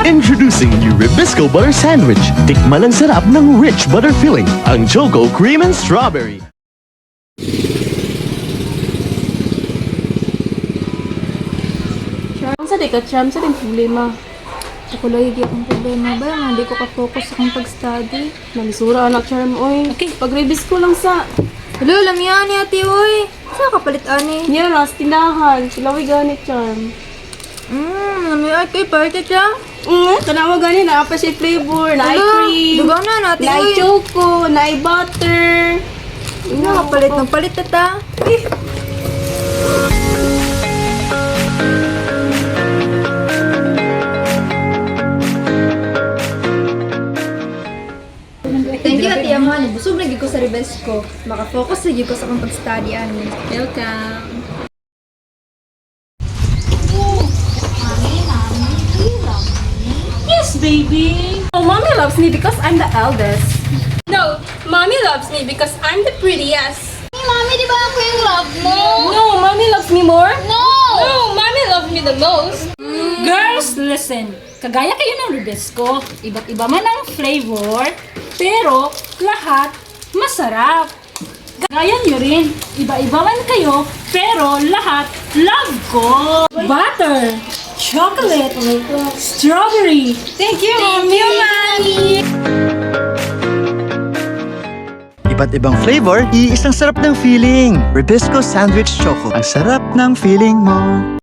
Introducing new Ribisco Butter Sandwich. Tikman ang sarap ng rich butter filling. Ang Choco Cream and Strawberry. Charm sa di ka, charm sa din problema. Ako lagi akong problema ba? Hindi ko ka-focus sa akong pag-study. Nalisura anak charm, oy. Okay, pag-release ko lang sa... Hello, lamihan ni ate, oy. Saan ka palit, ani? Niya na, sa tindahan. Sila may ganit charm. Lamihan kay party siya. Tanawa gani na pa siya flavor, na cream, dugaw na natin, na oy. choco, na butter. Nakapalit ng palit ata. Thank you, Ate Amani. Busog lagi ko sa revenge ko. Makafocus lagi ko sa akong pag-study, ani. Welcome. Yes, baby. Oh, mommy loves me because I'm the eldest. No, mommy loves me because I'm the prettiest. Mami, di ba ako yung love mo? No, mommy loves me more. No! No, mommy loves me the most. Girls, listen. Kagaya kayo ng Ribisco, iba't iba man ang flavor, pero lahat masarap. Gaya nyo rin, iba-iba man kayo, pero lahat love ko. Butter, chocolate, strawberry. Thank you, mommy. Iba't ibang flavor, iisang sarap ng feeling. Ribisco Sandwich Choco. Ang sarap ng feeling mo.